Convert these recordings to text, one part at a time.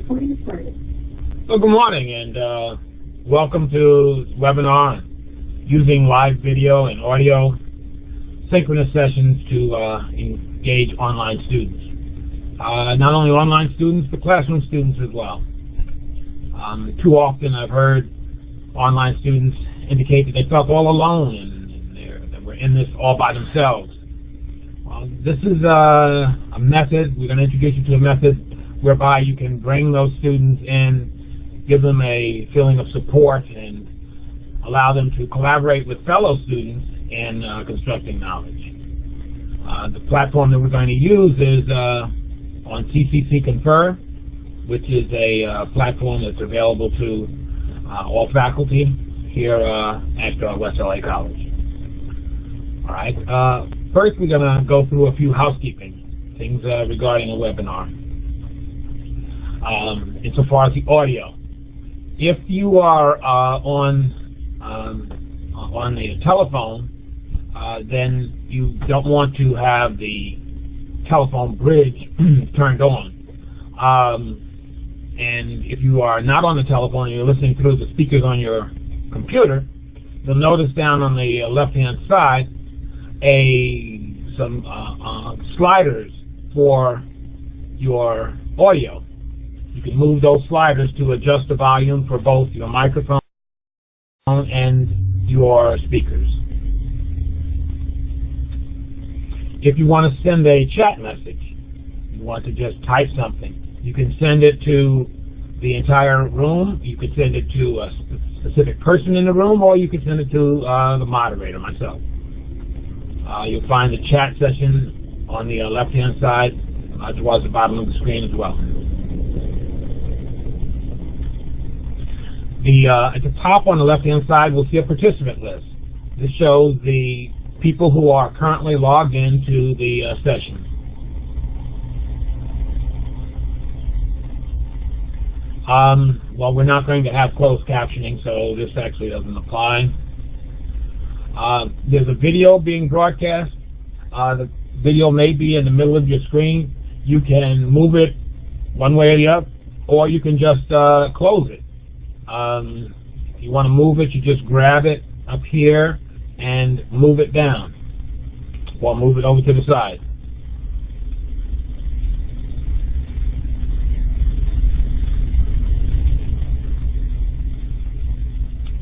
Recording started. Well, good morning, and welcome to this webinar on using live video and audio synchronous sessions to engage online students. Not only online students, but classroom students as well. Too often I've heard online students indicate that they felt all alone and that we're in this all by themselves. This is a method. We're going to introduce you to a method whereby you can bring those students in, give them a feeling of support, and allow them to collaborate with fellow students in constructing knowledge. The platform that we're going to use is on CCC Confer, which is a platform that's available to all faculty here at West LA College. All right. First, we're going to go through a few housekeeping things regarding a webinar. Insofar as the audio, if you are on a telephone, then you don't want to have the telephone bridge turned on. And if you are not on the telephone and you're listening through the speakers on your computer, you'll notice down on the left-hand side some sliders for your audio. You can move those sliders to adjust the volume for both your microphone and your speakers. If you want to send a chat message, you want to just type something, you can send it to the entire room, you can send it to a specific person in the room, or you can send it to the moderator, myself. You'll find the chat session on the left-hand side towards the bottom of the screen as well. At the top on the left-hand side, we'll see a participant list. This shows the people who are currently logged into the session. Well, we're not going to have closed captioning, so this actually doesn't apply. There's a video being broadcast. The video may be in the middle of your screen. You can move it one way or the other, or you can just close it. If you want to move it, you just grab it up here and move it down, or move it over to the side.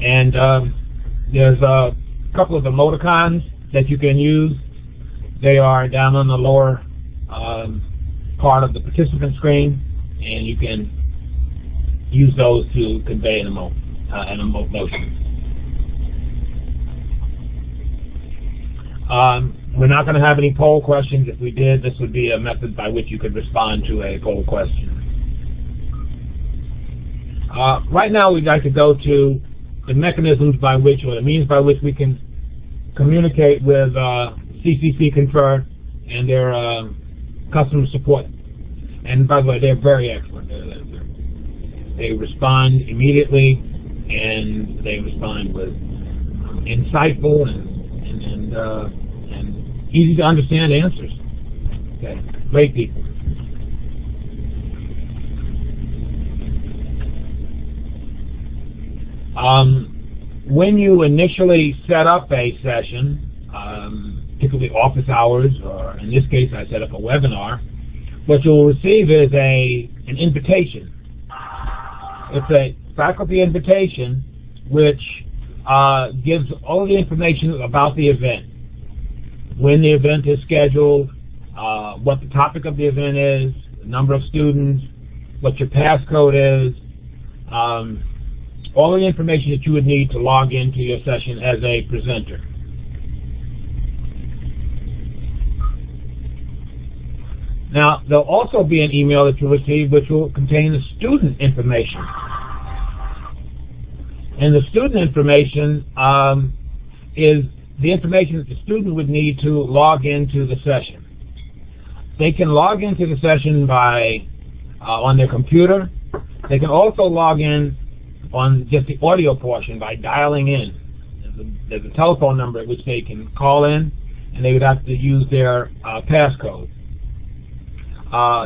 And there's a couple of emoticons that you can use. They are down on the lower part of the participant screen, and you can use those to convey an emotion. We're not going to have any poll questions. If we did, this would be a method by which you could respond to a poll question. Right now, we'd like to go to the mechanisms by which, or the means by which we can communicate with CCC Confer and their customer support. And by the way, they're very excellent. They respond immediately, and they respond with insightful and easy to understand answers. Okay, great people. When you initially set up a session, particularly office hours, or in this case I set up a webinar, what you'll receive is an invitation. It's a faculty invitation which gives all the information about the event, when the event is scheduled, what the topic of the event is, the number of students, what your passcode is, all the information that you would need to log into your session as a presenter. Now, there'll also be an email that you'll receive which will contain the student information. And the student information is the information that the student would need to log into the session. They can log into the session by on their computer. They can also log in on just the audio portion by dialing in. There's a telephone number at which they can call in, and they would have to use their passcode.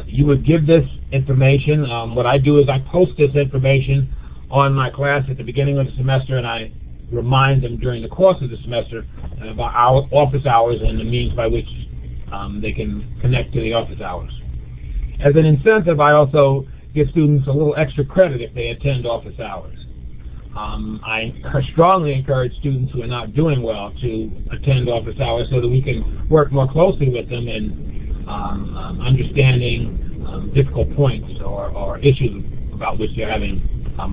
you would give this information. What I do is I post this information on my class at the beginning of the semester, and I remind them during the course of the semester about our office hours and the means by which they can connect to the office hours. As an incentive, I also give students a little extra credit if they attend office hours. I strongly encourage students who are not doing well to attend office hours so that we can work more closely with them in understanding difficult points or issues about which they're having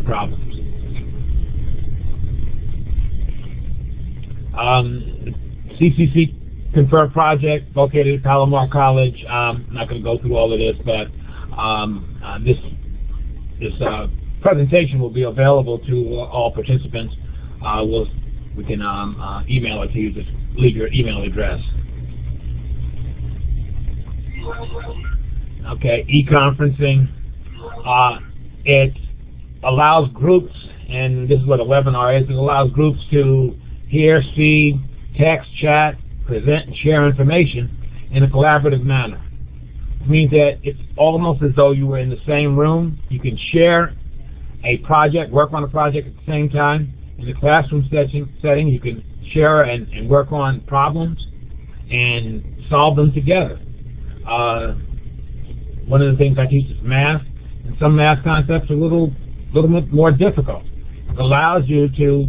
problems. CCC Confer project located at Palomar College. I'm not going to go through all of this, but this presentation will be available to all participants. We can email it to you. Just leave your email address. Okay, e-conferencing. It allows groups, and this is what a webinar is, it allows groups to hear, see, text, chat, present, and share information in a collaborative manner. It means that it's almost as though you were in the same room. You can share a project, work on a project at the same time. In the classroom setting, you can share and work on problems and solve them together. One of the things I teach is math, and some math concepts are a little bit more difficult. It allows you to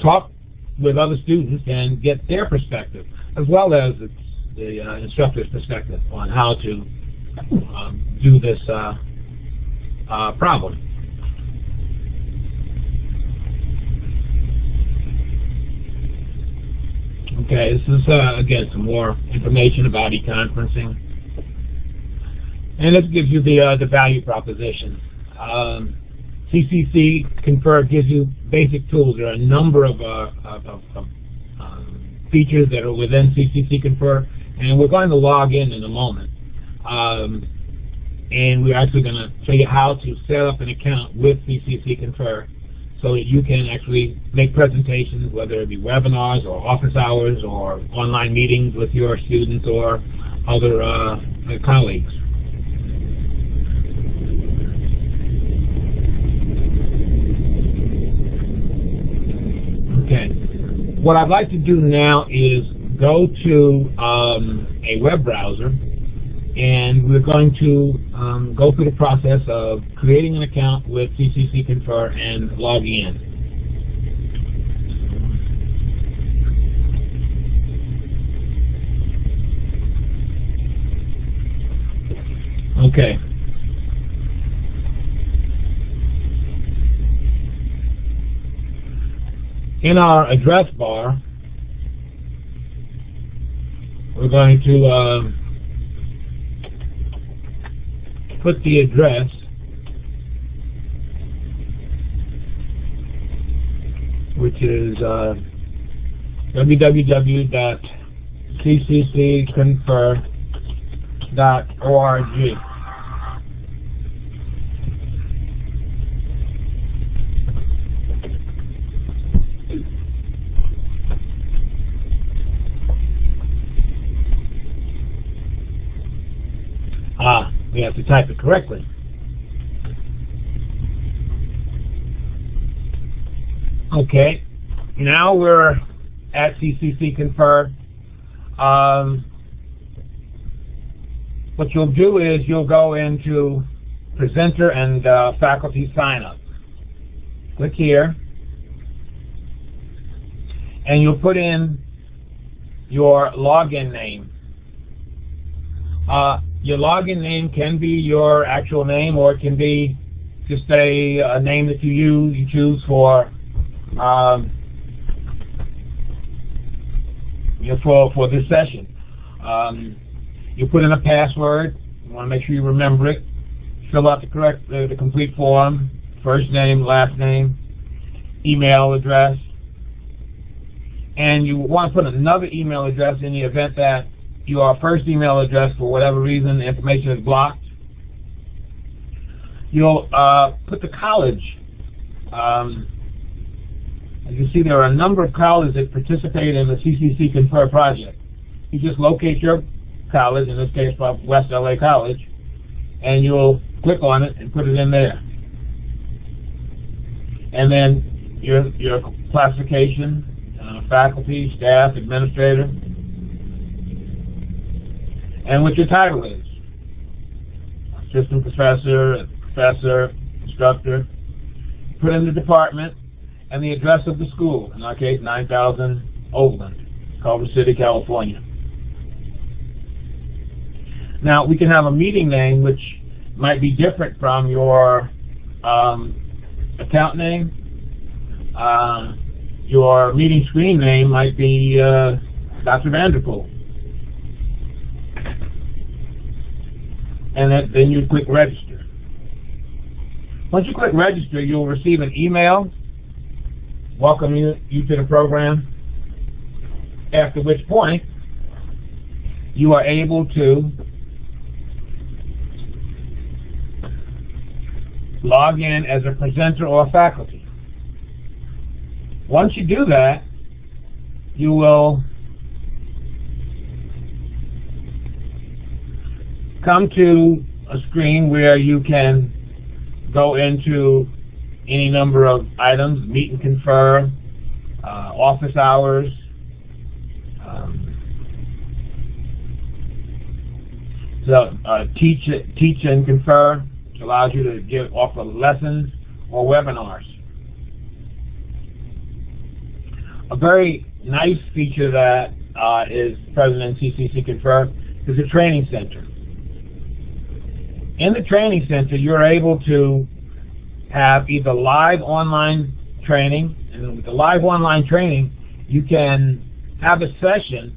talk with other students and get their perspective, as well as the instructor's perspective on how to do this problem. Okay, this is again some more information about e-conferencing, and this gives you the value proposition. CCC Confer gives you basic tools. There are a number of features that are within CCC Confer, and we're going to log in a moment. And we're actually going to show you how to set up an account with CCC Confer so that you can actually make presentations, whether it be webinars or office hours or online meetings with your students or other colleagues. Okay. What I'd like to do now is go to a web browser, and we're going to go through the process of creating an account with CCC Confer and logging in. Okay. In our address bar, we're going to put the address which is www.cccconfer.org. We have to type it correctly. Okay, now we're at CCC Confer. What you'll do is you'll go into Presenter and Faculty Sign Up. Click here, and you'll put in your login name. Your login name can be your actual name, or it can be just a name that you choose for for this session. You put in a password. You want to make sure you remember it. Fill out the complete form: first name, last name, email address, and you want to put another email address in the event that your first email address, for whatever reason, the information is blocked. You'll put the college. As you see, there are a number of colleges that participate in the CCC Confer project. You just locate your college, in this case West LA College, and you'll click on it and put it in there. And then your classification, faculty, staff, administrator, and what your title is. Assistant professor, professor, instructor. Put in the department and the address of the school. In our case, 9000 Oakland, Culver City, California. Now, we can have a meeting name which might be different from your account name. Your meeting screen name might be Dr. Vanderpool. And then you click register. Once you click register, you'll receive an email welcoming you to the program, after which point you are able to log in as a presenter or faculty. Once you do that, you will come to a screen where you can go into any number of items, meet and confer, office hours, teach and confer, which allows you to offer lessons or webinars. A very nice feature that is present in CCC Confer is a training center. In the training center, you're able to have either live online training, and with the live online training, you can have a session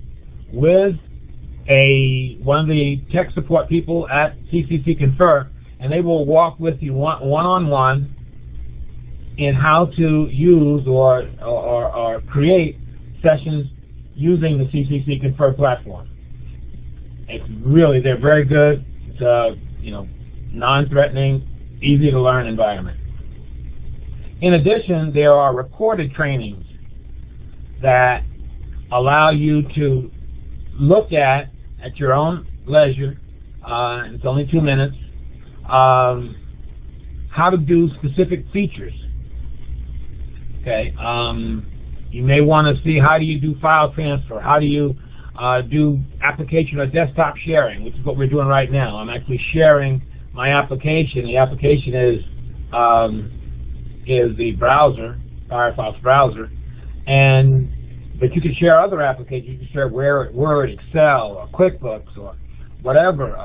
with one of the tech support people at CCC Confer, and they will walk with you one-on-one in how to use or create sessions using the CCC Confer platform. They're very good. It's non-threatening, easy to learn environment. In addition, there are recorded trainings that allow you to look at your own leisure, it's only 2 minutes, how to do specific features. Okay, you may want to see how do you do file transfer, how do you do application or desktop sharing, which is what we're doing right now. I'm actually sharing my application. The application is the browser, Firefox browser, but you can share other applications. You can share Word, Excel, or QuickBooks, or whatever,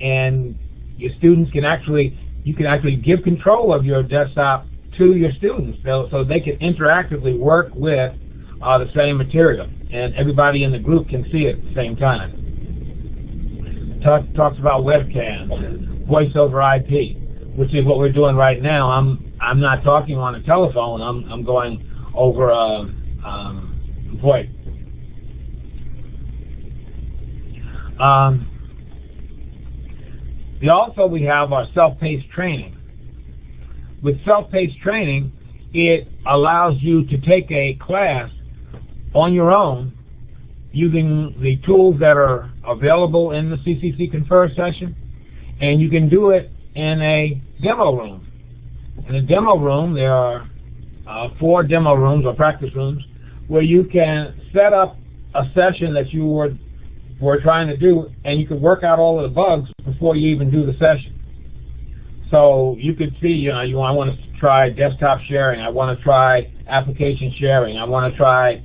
and your students can actually give control of your desktop to your students, so they can interactively work with the same material, and everybody in the group can see it at the same time. Talks about webcams and voice over IP, which is what we're doing right now. I'm not talking on a telephone. I'm going over VoIP. We have our self-paced training. With self-paced training, it allows you to take a class on your own using the tools that are available in the CCC Confer session, and you can do it in a demo room. In a demo room, there are 4 demo rooms or practice rooms where you can set up a session that you were trying to do, and you can work out all of the bugs before you even do the session. So you could see, I want to try desktop sharing, I want to try application sharing, I want to try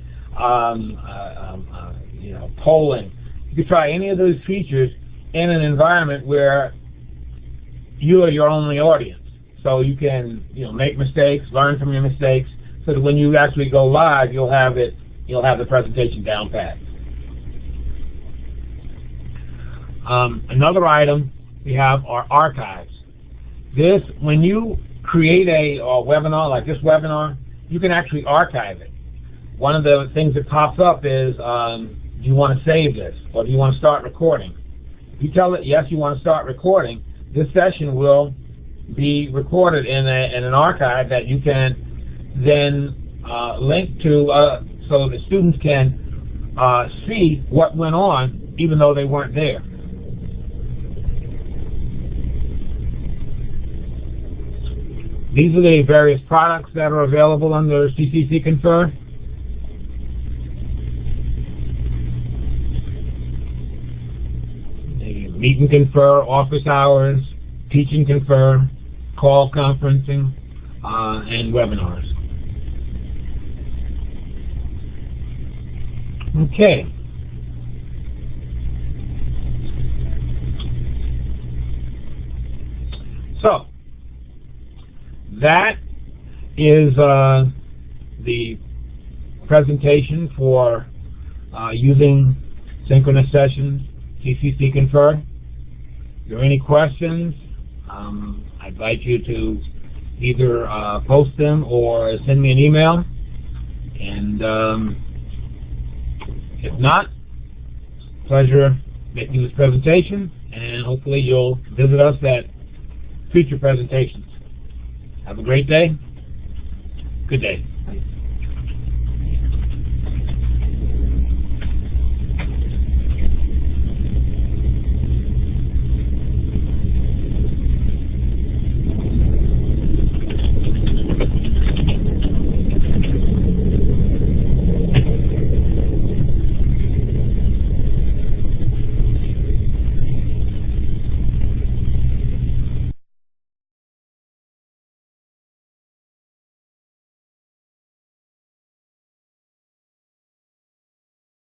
polling. You could try any of those features in an environment where you are your only audience. So you can make mistakes, learn from your mistakes, so that when you actually go live, you'll have the presentation down pat. Another item we have are archives. When you create a webinar like this webinar, you can actually archive it. One of the things that pops up is, do you want to save this, or do you want to start recording? If you tell it yes, you want to start recording, this session will be recorded in an archive that you can then link to, so the students can see what went on even though they weren't there. These are the various products that are available under CCC Confer. The Meet and Confer, office hours, Teach and Confer, call conferencing, and webinars. Okay. So, that is the presentation for using synchronous sessions, CCC Confer. If there are any questions, I invite you to either post them or send me an email. And if not, pleasure making this presentation, and hopefully you'll visit us at future presentations. Have a great day. Good day.